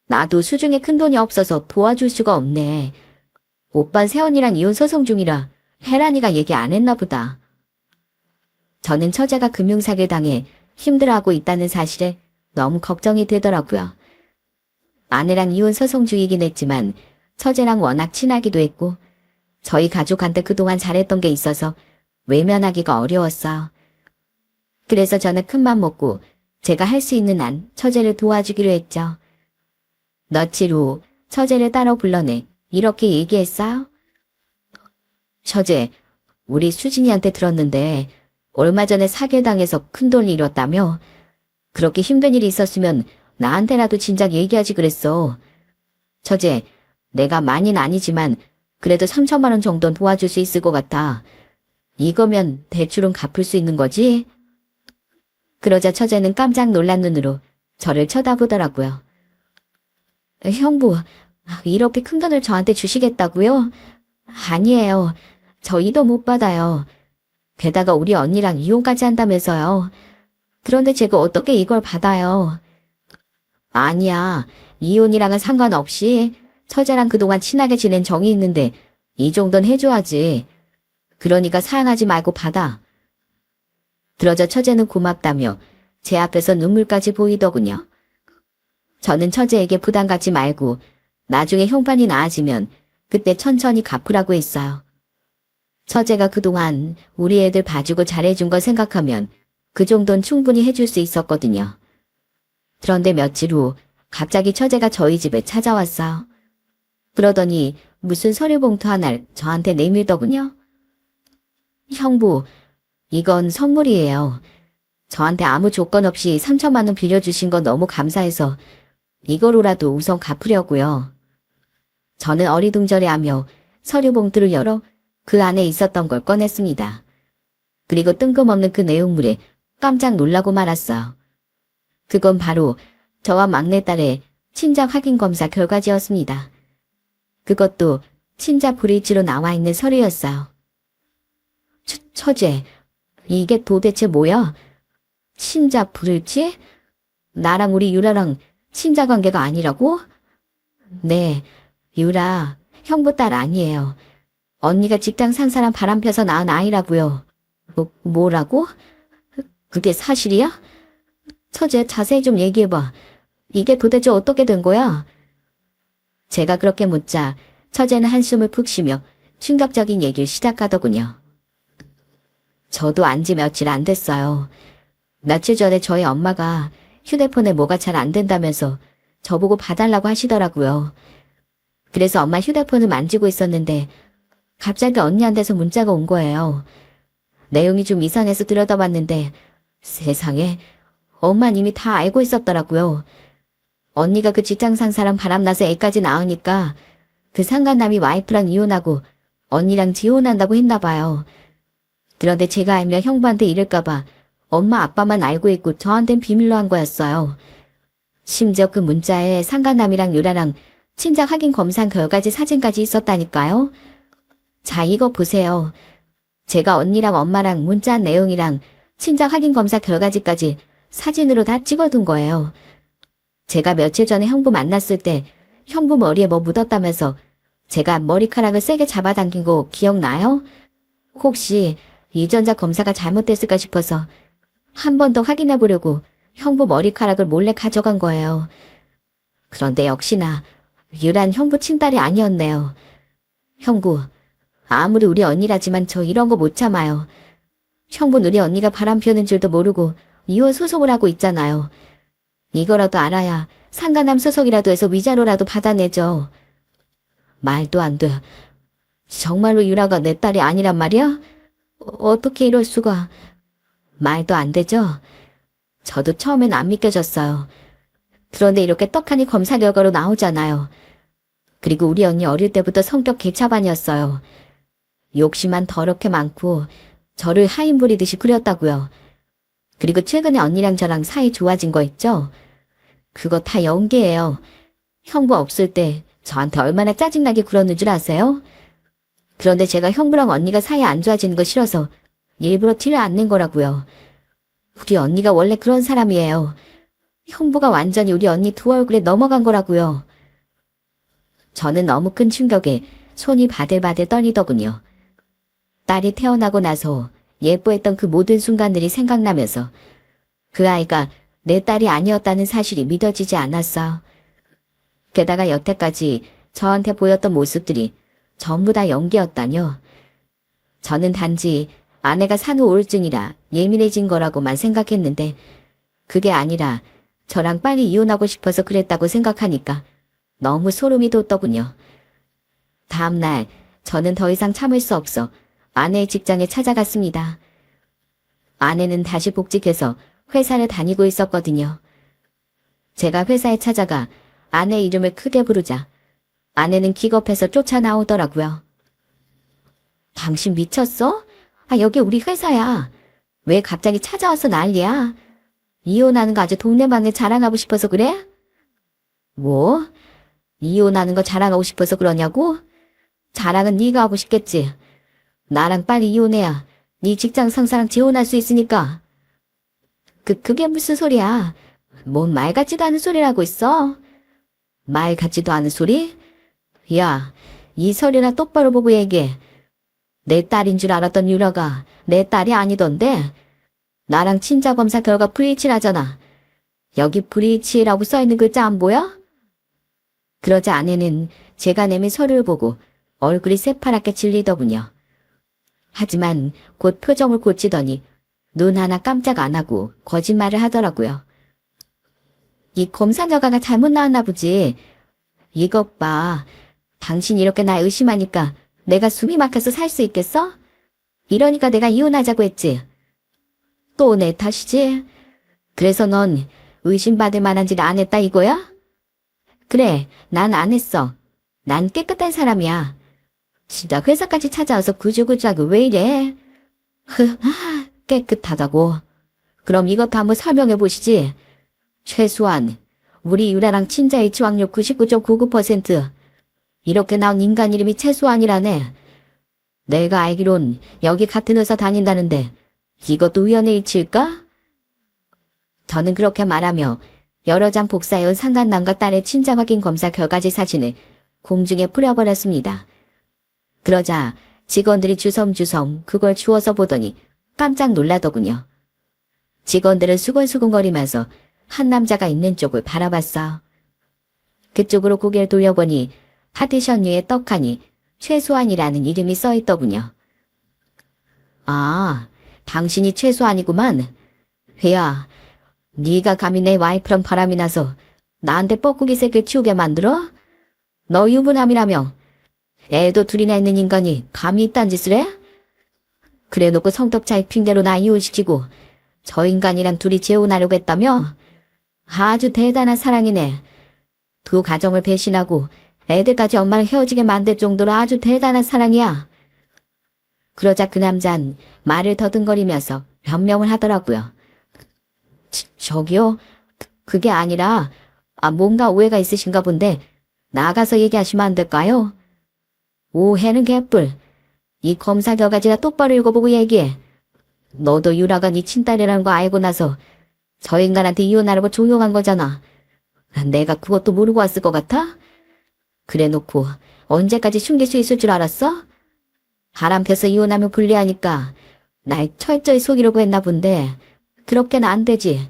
나도 수중에 큰 돈이 없어서 도와줄 수가 없네. 오빤 새언니랑 이혼 소송 중이라 혜란이가 얘기 안 했나 보다. 저는 처제가 금융사기를 당해 힘들어하고 있다는 사실에 너무 걱정이 되더라고요. 아내랑 이혼 소송 중이긴 했지만 처제랑 워낙 친하기도 했고 저희 가족한테 그동안 잘했던 게 있어서 외면하기가 어려웠어요. 그래서 저는 큰맘 먹고 제가 할 수 있는 한 처제를 도와주기로 했죠. 며칠 후 처제를 따로 불러내 이렇게 얘기했어요. 처제, 우리 수진이한테 들었는데 얼마 전에 사기당해서 큰돈을 잃었다며? 그렇게 힘든 일이 있었으면 나한테라도 진작 얘기하지 그랬어. 처제, 내가 많이는 아니지만 그래도 3천만 원 정도는 도와줄 수 있을 것 같아. 이거면 대출은 갚을 수 있는 거지? 그러자 처제는 깜짝 놀란 눈으로 저를 쳐다보더라고요. 형부, 이렇게 큰 돈을 저한테 주시겠다고요? 아니에요. 저희도 못 받아요. 게다가 우리 언니랑 이혼까지 한다면서요. 그런데 제가 어떻게 이걸 받아요? 아니야. 이혼이랑은 상관없이 처제랑 그동안 친하게 지낸 정이 있는데 이 정도는 해줘야지. 그러니까 사양하지 말고 받아. 그러자 처제는 고맙다며 제 앞에서 눈물까지 보이더군요. 저는 처제에게 부담 갖지 말고 나중에 형편이 나아지면 그때 천천히 갚으라고 했어요. 처제가 그동안 우리 애들 봐주고 잘해준 거 생각하면 그 정도는 충분히 해줄 수 있었거든요. 그런데 며칠 후 갑자기 처제가 저희 집에 찾아왔어요. 그러더니 무슨 서류 봉투 하나를 저한테 내밀더군요. 형부, 이건 선물이에요. 저한테 아무 조건 없이 3천만 원 빌려주신 거 너무 감사해서 이거로라도 우선 갚으려고요. 저는 어리둥절해하며 서류 봉투를 열어 그 안에 있었던 걸 꺼냈습니다. 그리고 뜬금없는 그 내용물에 깜짝 놀라고 말았어요. 그건 바로 저와 막내딸의 친자 확인 검사 결과지였습니다. 그것도 친자 브릿지로 나와 있는 서류였어요. 처제, 이게 도대체 뭐야? 친자 브릿지? 나랑 우리 유라랑 친자 관계가 아니라고? 네, 유라, 형부 딸 아니에요. 언니가 직장 상사랑 바람펴서 낳은 아이라고요. 뭐라고? 그게 사실이야? 처제, 자세히 좀 얘기해봐. 이게 도대체 어떻게 된 거야? 제가 그렇게 묻자 처제는 한숨을 푹 쉬며 충격적인 얘기를 시작하더군요. 저도 안지 며칠 안 됐어요. 며칠 전에 저희 엄마가 휴대폰에 뭐가 잘 안 된다면서 저보고 봐달라고 하시더라고요. 그래서 엄마 휴대폰을 만지고 있었는데 갑자기 언니한테서 문자가 온 거예요. 내용이 좀 이상해서 들여다봤는데 세상에 엄마는 이미 다 알고 있었더라고요. 언니가 그 직장 상사랑 바람나서 애까지 낳으니까 그 상간남이 와이프랑 이혼하고 언니랑 재혼한다고 했나 봐요. 그런데 제가 알면 형부한테 이럴까봐 엄마 아빠만 알고 있고 저한텐 비밀로 한 거였어요. 심지어 그 문자에 상간남이랑 유라랑 친자 확인 검사 결과지 사진까지 있었다니까요. 자, 이거 보세요. 제가 언니랑 엄마랑 문자한 내용이랑 친자 확인 검사 결과지까지 사진으로 다 찍어둔 거예요. 제가 며칠 전에 형부 만났을 때 형부 머리에 뭐 묻었다면서 제가 머리카락을 세게 잡아당긴 거 기억나요? 혹시 유전자 검사가 잘못됐을까 싶어서 한 번 더 확인해 보려고 형부 머리카락을 몰래 가져간 거예요. 그런데 역시나 유란 형부 친딸이 아니었네요. 형부, 아무리 우리 언니라지만 저 이런 거 못 참아요. 형부는 우리 언니가 바람 피우는 줄도 모르고 이혼 소송을 하고 있잖아요. 이거라도 알아야 상간남 소속이라도 해서 위자료라도 받아내죠. 말도 안 돼. 정말로 유라가 내 딸이 아니란 말이야? 어떻게 이럴 수가. 말도 안 되죠? 저도 처음엔 안 믿겨졌어요. 그런데 이렇게 떡하니 검사 결과로 나오잖아요. 그리고 우리 언니 어릴 때부터 성격 개차반이었어요. 욕심만 더럽게 많고 저를 하인 부리듯이 그렸다고요. 그리고 최근에 언니랑 저랑 사이 좋아진 거 있죠? 그거 다 연기예요. 형부 없을 때 저한테 얼마나 짜증나게 굴었는 줄 아세요? 그런데 제가 형부랑 언니가 사이 안 좋아지는 거 싫어서 일부러 티를 안 낸 거라고요. 우리 언니가 원래 그런 사람이에요. 형부가 완전히 우리 언니 두 얼굴에 넘어간 거라고요. 저는 너무 큰 충격에 손이 바들바들 떨리더군요. 딸이 태어나고 나서 예뻐했던 그 모든 순간들이 생각나면서 그 아이가 내 딸이 아니었다는 사실이 믿어지지 않았어. 게다가 여태까지 저한테 보였던 모습들이 전부 다 연기였다뇨. 저는 단지 아내가 산후 우울증이라 예민해진 거라고만 생각했는데 그게 아니라 저랑 빨리 이혼하고 싶어서 그랬다고 생각하니까 너무 소름이 돋더군요. 다음날 저는 더 이상 참을 수 없어 아내의 직장에 찾아갔습니다. 아내는 다시 복직해서 회사를 다니고 있었거든요. 제가 회사에 찾아가 아내 이름을 크게 부르자 아내는 기겁해서 쫓아나오더라고요. 당신 미쳤어? 여기 우리 회사야. 왜 갑자기 찾아와서 난리야? 이혼하는 거 아주 동네방네 자랑하고 싶어서 그래? 뭐? 이혼하는 거 자랑하고 싶어서 그러냐고? 자랑은 네가 하고 싶겠지. 나랑 빨리 이혼해야 네 직장 상사랑 재혼할 수 있으니까. 그게 무슨 소리야? 뭔 말 같지도 않은 소리를 하고 있어? 말 같지도 않은 소리? 야, 이 소리나 똑바로 보고 얘기해. 내 딸인 줄 알았던 유라가 내 딸이 아니던데. 나랑 친자 검사 결과 브리치라잖아. 여기 브리치라고 써있는 글자 안 보여? 그러자 아내는 제가 내민 서류를 보고 얼굴이 새파랗게 질리더군요. 하지만 곧 표정을 고치더니 눈 하나 깜짝 안 하고 거짓말을 하더라고요. 이 검사 결과가 잘못 나왔나 보지. 이것 봐. 당신 이렇게 날 의심하니까 내가 숨이 막혀서 살 수 있겠어? 이러니까 내가 이혼하자고 했지. 또 내 탓이지? 그래서 넌 의심받을 만한 짓 안 했다 이거야? 그래, 난 안 했어. 난 깨끗한 사람이야. 진짜 회사까지 찾아와서 구주구주하고 왜 이래? 깨끗하다고. 그럼 이것도 한번 설명해 보시지. 최소한 우리 유라랑 친자일치 확률 99.99%. 이렇게 나온 인간 이름이 최소한이라네. 내가 알기론 여기 같은 회사 다닌다는데 이것도 우연의 일치일까? 저는 그렇게 말하며 여러 장 복사해온 상간남과 딸의 친자 확인 검사 결과지 사진을 공중에 뿌려버렸습니다. 그러자 직원들이 주섬주섬 그걸 주워서 보더니 깜짝 놀라더군요. 직원들은 수근수근거리면서 한 남자가 있는 쪽을 바라봤어. 그쪽으로 고개를 돌려보니 파티션 위에 떡하니 최소한이라는 이름이 써있더군요. 아, 당신이 최소한이구만. 회야, 네가 감히 내 와이프랑 바람이 나서 나한테 뻐꾸기 새끼를 치우게 만들어? 너 유부남이라며. 애도 둘이나 있는 인간이 감히 이딴 짓을 해? 그래놓고 성격 차이 핑계로 나 이혼시키고 저 인간이랑 둘이 재혼하려고 했다며? 아주 대단한 사랑이네. 두 가정을 배신하고 애들까지 엄마를 헤어지게 만들 정도로 아주 대단한 사랑이야. 그러자 그 남잔 말을 더듬거리면서 변명을 하더라고요. 저기요, 그게 아니라 뭔가 오해가 있으신가 본데 나가서 얘기하시면 안 될까요? 오해는 개뿔. 이 검사 결과지나 똑바로 읽어보고 얘기해. 너도 유라가 네 친딸이라는 거 알고 나서 저 인간한테 이혼하라고 종용한 거잖아. 내가 그것도 모르고 왔을 것 같아? 그래놓고 언제까지 숨길 수 있을 줄 알았어? 바람 펴서 이혼하면 불리하니까 날 철저히 속이려고 했나 본데 그렇게는 안 되지.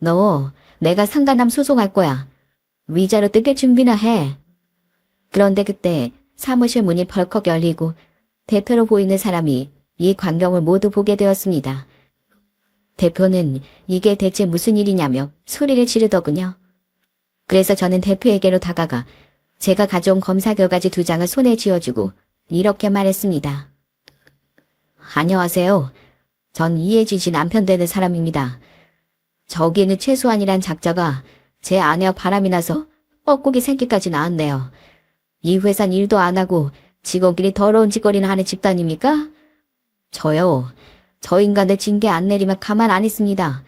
너 내가 상간남 소송할 거야. 위자료 뜯길 준비나 해. 그런데 그때 사무실 문이 벌컥 열리고 대표로 보이는 사람이 이 광경을 모두 보게 되었습니다. 대표는 이게 대체 무슨 일이냐며 소리를 지르더군요. 그래서 저는 대표에게로 다가가 제가 가져온 검사 결과지 2장을 손에 쥐어주고 이렇게 말했습니다. 안녕하세요. 전 이혜진 씨 남편 되는 사람입니다. 저기는 최소한이란 작자가 제 아내와 바람이 나서 뻐꾸기 새끼까지 낳았네요. 이 회사는 일도 안 하고 직원끼리 더러운 짓거리나 하는 집단입니까? 저요. 저 인간들 징계 안 내리면 가만 안 있습니다.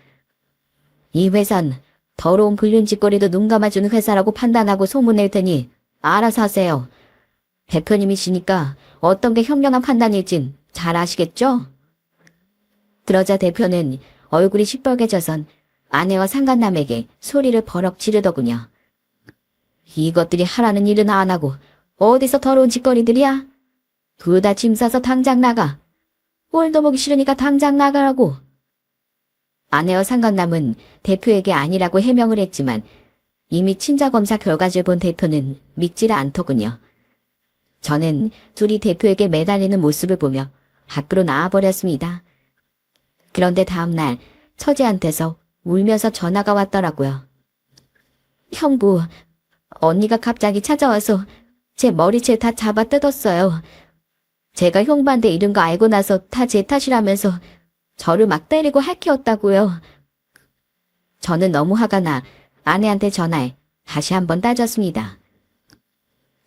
이 회사는 더러운 불륜 짓거리도 눈 감아주는 회사라고 판단하고 소문낼 테니 알아서 하세요. 대표님이시니까 어떤 게 현명한 판단일진 잘 아시겠죠? 그러자 대표는 얼굴이 시뻘개져선 아내와 상간남에게 소리를 버럭 지르더군요. 이것들이 하라는 일은 안 하고 어디서 더러운 짓거리들이야? 둘 다 짐 싸서 당장 나가. 꼴도 보기 싫으니까 당장 나가라고. 아내와 상간남은 대표에게 아니라고 해명을 했지만 이미 친자검사 결과지를 본 대표는 믿지를 않더군요. 저는 둘이 대표에게 매달리는 모습을 보며 밖으로 나와버렸습니다. 그런데 다음날 처제한테서 울면서 전화가 왔더라고요. 형부, 언니가 갑자기 찾아와서 제 머리채 다 잡아 뜯었어요. 제가 형부한테 이런 거 알고 나서 다 제 탓이라면서 저를 막 때리고 할퀴었다고요. 저는 너무 화가 나 아내한테 전화해 다시 한번 따졌습니다.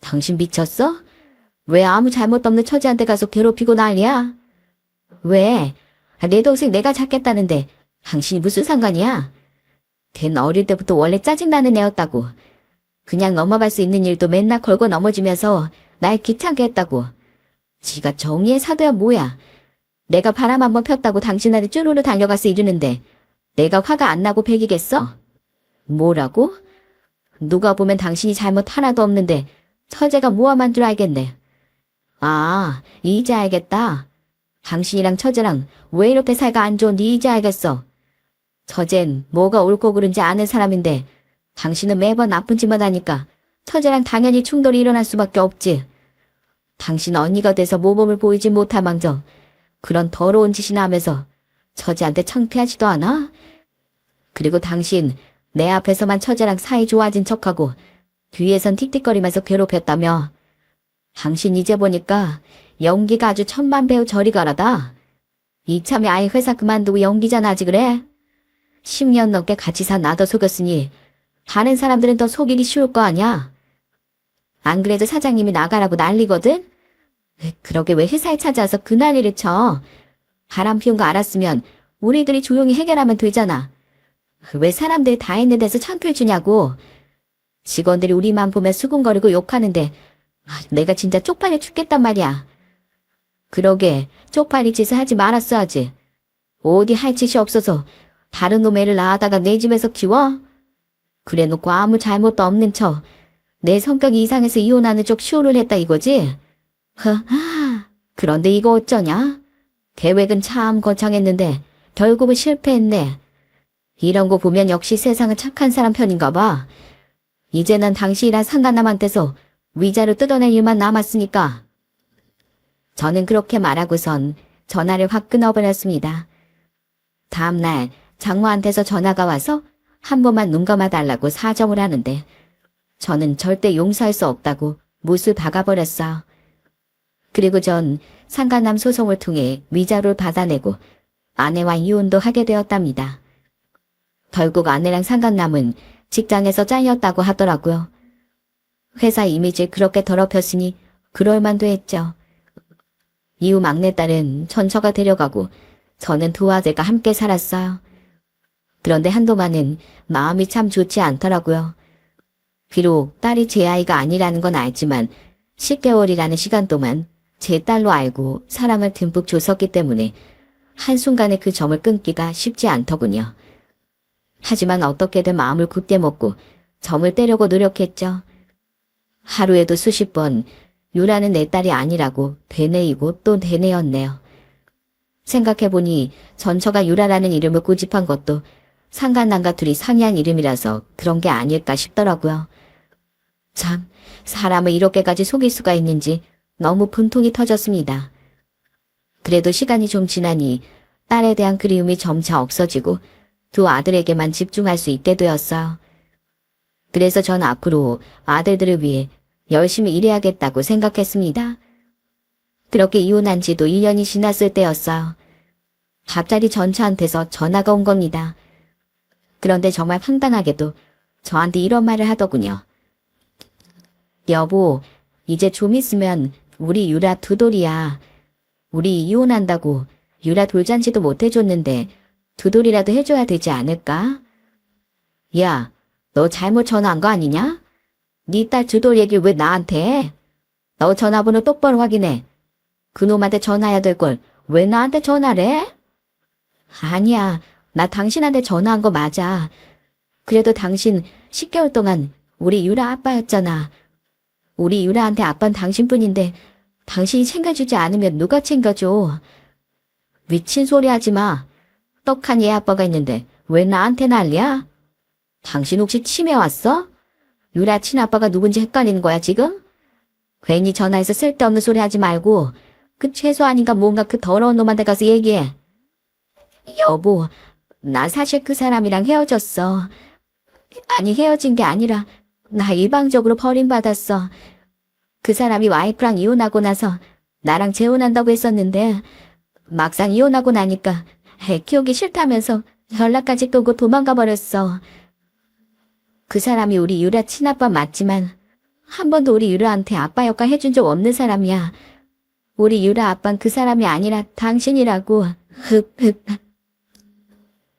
당신 미쳤어? 왜 아무 잘못 없는 처제한테 가서 괴롭히고 난리야? 왜? 내 동생 내가 찾겠다는데 당신이 무슨 상관이야? 걔는 어릴 때부터 원래 짜증나는 애였다고. 그냥 넘어갈 수 있는 일도 맨날 걸고 넘어지면서 날 귀찮게 했다고. 지가 정의의 사도야 뭐야. 내가 바람 한번 폈다고 당신한테 쭈루루 달려가서 이러는데 내가 화가 안 나고 배기겠어? 뭐라고? 누가 보면 당신이 잘못 하나도 없는데 처제가 모함한 줄 알겠네. 아, 이제 알겠다. 당신이랑 처제랑 왜 이렇게 사이가 안 좋은지 이제 알겠어. 처젠 뭐가 옳고 그른지 아는 사람인데 당신은 매번 나쁜 짓만 하니까 처제랑 당연히 충돌이 일어날 수밖에 없지. 당신 언니가 돼서 모범을 보이지 못할 망정 그런 더러운 짓이나 하면서 처제한테 창피하지도 않아? 그리고 당신 내 앞에서만 처제랑 사이 좋아진 척하고 뒤에선 틱틱거리면서 괴롭혔다며. 당신 이제 보니까 연기가 아주 천만배우 저리 가라다. 이참에 아예 회사 그만두고 연기자나 하지 그래? 10년 넘게 같이 산 나도 속였으니 다른 사람들은 더 속이기 쉬울 거 아냐? 안 그래도 사장님이 나가라고 난리거든? 그러게 왜 회사에 찾아와서 그 난리를 쳐? 바람 피운 거 알았으면 우리들이 조용히 해결하면 되잖아. 왜 사람들 다 있는 데서 창피해 주냐고. 직원들이 우리만 보면 수군거리고 욕하는데 내가 진짜 쪽팔려 죽겠단 말이야. 그러게 쪽팔리 짓을 하지 말았어야지. 어디 할 짓이 없어서 다른 놈 애를 낳아다가 내 집에서 키워? 그래놓고 아무 잘못도 없는 척 내 성격이 이상해서 이혼하는 쪽 쇼를 했다 이거지? 그런데 이거 어쩌냐? 계획은 참 거창했는데 결국은 실패했네. 이런 거 보면 역시 세상은 착한 사람 편인가 봐. 이제는 당시 일한 상간남한테서 위자료 뜯어낼 일만 남았으니까. 저는 그렇게 말하고선 전화를 확 끊어버렸습니다. 다음날 장모한테서 전화가 와서 한 번만 눈 감아달라고 사정을 하는데 저는 절대 용서할 수 없다고 못을 박아버렸어요. 그리고 전 상간남 소송을 통해 위자료를 받아내고 아내와 이혼도 하게 되었답니다. 결국 아내랑 상간남은 직장에서 잘렸다고 하더라고요. 회사 이미지를 그렇게 더럽혔으니 그럴만도 했죠. 이후 막내딸은 전처가 데려가고 저는 두 아들과 함께 살았어요. 그런데 한동안은 마음이 참 좋지 않더라고요. 비록 딸이 제 아이가 아니라는 건 알지만 10개월이라는 시간 동안 제 딸로 알고 사랑을 듬뿍 줬었기 때문에 한순간에 그 점을 끊기가 쉽지 않더군요. 하지만 어떻게든 마음을 굳게 먹고 점을 떼려고 노력했죠. 하루에도 수십 번 유라는 내 딸이 아니라고 되뇌이고 또 되뇌었네요. 생각해보니 전처가 유라라는 이름을 고집한 것도 상간남과 둘이 상의한 이름이라서 그런 게 아닐까 싶더라고요. 참, 사람을 이렇게까지 속일 수가 있는지 너무 분통이 터졌습니다. 그래도 시간이 좀 지나니 딸에 대한 그리움이 점차 없어지고 두 아들에게만 집중할 수 있게 되었어요. 그래서 전 앞으로 아들들을 위해 열심히 일해야겠다고 생각했습니다. 그렇게 이혼한 지도 1년이 지났을 때였어요. 갑자기 전처한테서 전화가 온 겁니다. 그런데 정말 황당하게도 저한테 이런 말을 하더군요. 여보, 이제 좀 있으면 우리 유라 두 돌이야. 우리 이혼한다고 유라 돌잔치도 못 해줬는데 두 돌이라도 해줘야 되지 않을까? 야, 너 잘못 전화한 거 아니냐? 네 딸 두 돌 얘기를 왜 나한테 해? 너 전화번호 똑바로 확인해. 그놈한테 전화해야 될 걸 왜 나한테 전화를 해? 아니야, 나 당신한테 전화한 거 맞아. 그래도 당신 10개월 동안 우리 유라 아빠였잖아. 우리 유라한테 아빠는 당신뿐인데 당신이 챙겨주지 않으면 누가 챙겨줘? 미친 소리 하지 마. 떡한 얘 아빠가 있는데 왜 나한테 난리야? 당신 혹시 치매 왔어? 유라 친아빠가 누군지 헷갈리는 거야 지금? 괜히 전화해서 쓸데없는 소리 하지 말고 그 최소한인가 뭔가 그 더러운 놈한테 가서 얘기해. 여보, 나 사실 그 사람이랑 헤어졌어. 아니 헤어진 게 아니라 나 일방적으로 버림받았어. 그 사람이 와이프랑 이혼하고 나서 나랑 재혼한다고 했었는데 막상 이혼하고 나니까 애 키우기 싫다면서 연락까지 끄고 도망가 버렸어. 그 사람이 우리 유라 친아빠 맞지만 한 번도 우리 유라한테 아빠 역할 해준 적 없는 사람이야. 우리 유라 아빠는 그 사람이 아니라 당신이라고. 흑흑.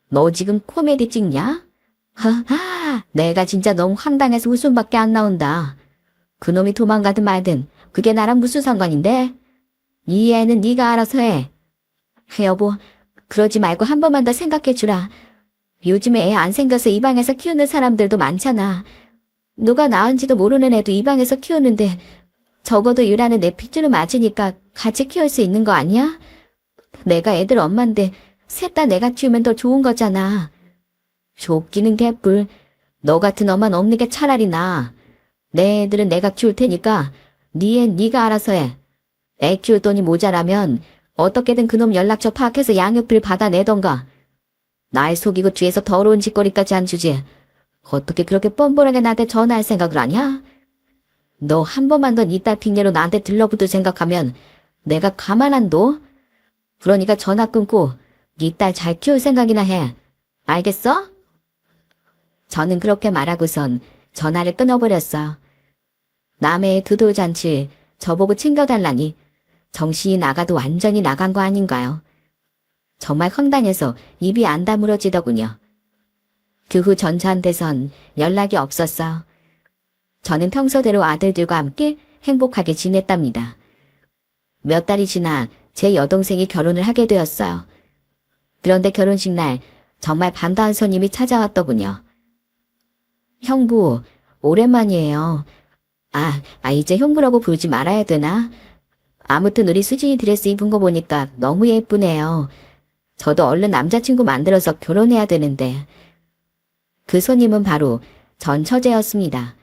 너 지금 코미디 찍냐? 내가 진짜 너무 황당해서 웃음밖에 안 나온다. 그놈이 도망가든 말든 그게 나랑 무슨 상관인데? 이 애는 네가 알아서 해. 여보, 그러지 말고 한 번만 더 생각해주라. 요즘에 애 안 생겨서 이 방에서 키우는 사람들도 많잖아. 누가 낳은지도 모르는 애도 이 방에서 키우는데 적어도 유라는 내 핏줄을 맞으니까 같이 키울 수 있는 거 아니야? 내가 애들 엄마인데 셋 다 내가 키우면 더 좋은 거잖아. 좁기는 개뿔. 너 같은 엄마는 없는 게 차라리 나아. 내 애들은 내가 키울 테니까 네 애 네가 알아서 해. 애 키울 돈이 모자라면 어떻게든 그놈 연락처 파악해서 양육비를 받아내던가. 날 속이고 뒤에서 더러운 짓거리까지 한 주제에 어떻게 그렇게 뻔뻔하게 나한테 전화할 생각을 하냐? 너 한 번만 더 네 딸 핑계로 나한테 들러붙을 생각하면 내가 가만 안 둬? 그러니까 전화 끊고 네 딸 잘 키울 생각이나 해. 알겠어? 저는 그렇게 말하고선 전화를 끊어버렸어요. 남의 두 돌잔치 저보고 챙겨달라니 정신이 나가도 완전히 나간 거 아닌가요? 정말 황당해서 입이 안 다물어지더군요. 그 후 전처한테선 연락이 없었어요. 저는 평소대로 아들들과 함께 행복하게 지냈답니다. 몇 달이 지나 제 여동생이 결혼을 하게 되었어요. 그런데 결혼식 날 정말 반가운 손님이 찾아왔더군요. 형부, 오랜만이에요. 이제 형부라고 부르지 말아야 되나? 아무튼 우리 수진이 드레스 입은 거 보니까 너무 예쁘네요. 저도 얼른 남자친구 만들어서 결혼해야 되는데. 그 손님은 바로 전 처제였습니다.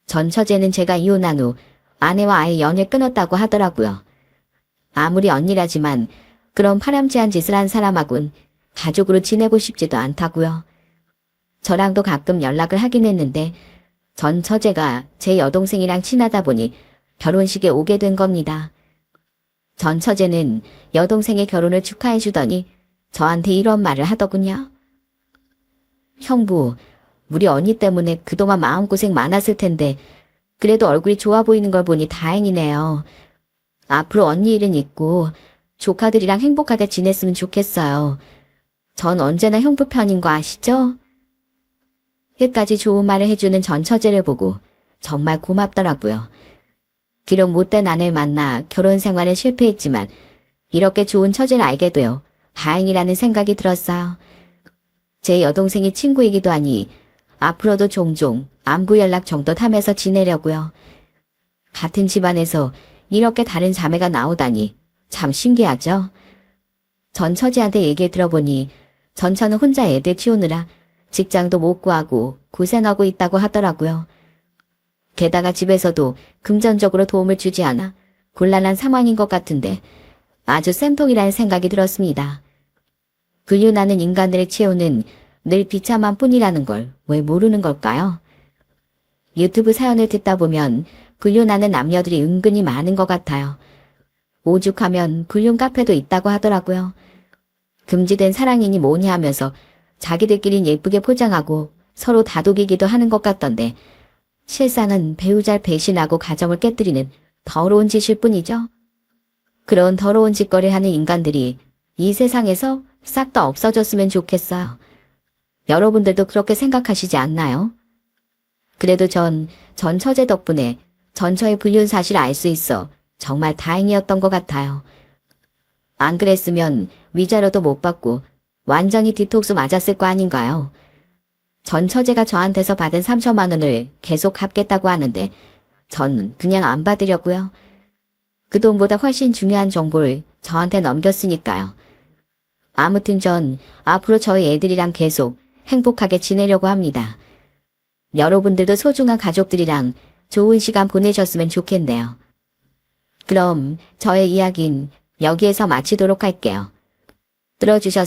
전 처제는 제가 이혼한 후 아내와 아예 연을 끊었다고 하더라고요. 아무리 언니라지만 그런 파렴치한 짓을 한 사람하고는 가족으로 지내고 싶지도 않다고요. 저랑도 가끔 연락을 하긴 했는데 전 처제가 제 여동생이랑 친하다 보니 결혼식에 오게 된 겁니다. 전 처제는 여동생의 결혼을 축하해 주더니 저한테 이런 말을 하더군요. 형부, 우리 언니 때문에 그동안 마음고생 많았을 텐데 그래도 얼굴이 좋아 보이는 걸 보니 다행이네요. 앞으로 언니 일은 있고 조카들이랑 행복하게 지냈으면 좋겠어요. 전 언제나 형부 편인 거 아시죠? 끝까지 좋은 말을 해주는 전 처제를 보고 정말 고맙더라고요. 비록 못된 아내를 만나 결혼 생활에 실패했지만 이렇게 좋은 처제를 알게 되어 다행이라는 생각이 들었어요. 제 여동생이 친구이기도 하니 앞으로도 종종 안부 연락 정도 하면서 지내려고요. 같은 집안에서 이렇게 다른 자매가 나오다니 참 신기하죠? 전 처제한테 얘기 들어보니 전처는 혼자 애들 키우느라 직장도 못 구하고 고생하고 있다고 하더라고요. 게다가 집에서도 금전적으로 도움을 주지 않아 곤란한 상황인 것 같은데 아주 쌤통이라는 생각이 들었습니다. 불륜하는 인간들의 최후는 늘 비참한 뿐이라는 걸 왜 모르는 걸까요? 유튜브 사연을 듣다 보면 불륜하는 남녀들이 은근히 많은 것 같아요. 오죽하면 불륜 카페도 있다고 하더라고요. 금지된 사랑이니 뭐니 하면서 자기들끼린 예쁘게 포장하고 서로 다독이기도 하는 것 같던데 실상은 배우자를 배신하고 가정을 깨뜨리는 더러운 짓일 뿐이죠. 그런 더러운 짓거리를 하는 인간들이 이 세상에서 싹 다 없어졌으면 좋겠어요. 여러분들도 그렇게 생각하시지 않나요? 그래도 전 처제 덕분에 전처의 불륜 사실을 알 수 있어 정말 다행이었던 것 같아요. 안 그랬으면 위자료도 못 받고 완전히 디톡스 맞았을 거 아닌가요? 전 처제가 저한테서 받은 3천만 원을 계속 갚겠다고 하는데 전 그냥 안 받으려고요. 그 돈보다 훨씬 중요한 정보를 저한테 넘겼으니까요. 아무튼 전 앞으로 저희 애들이랑 계속 행복하게 지내려고 합니다. 여러분들도 소중한 가족들이랑 좋은 시간 보내셨으면 좋겠네요. 그럼 저의 이야기는 여기에서 마치도록 할게요. 들어주셔서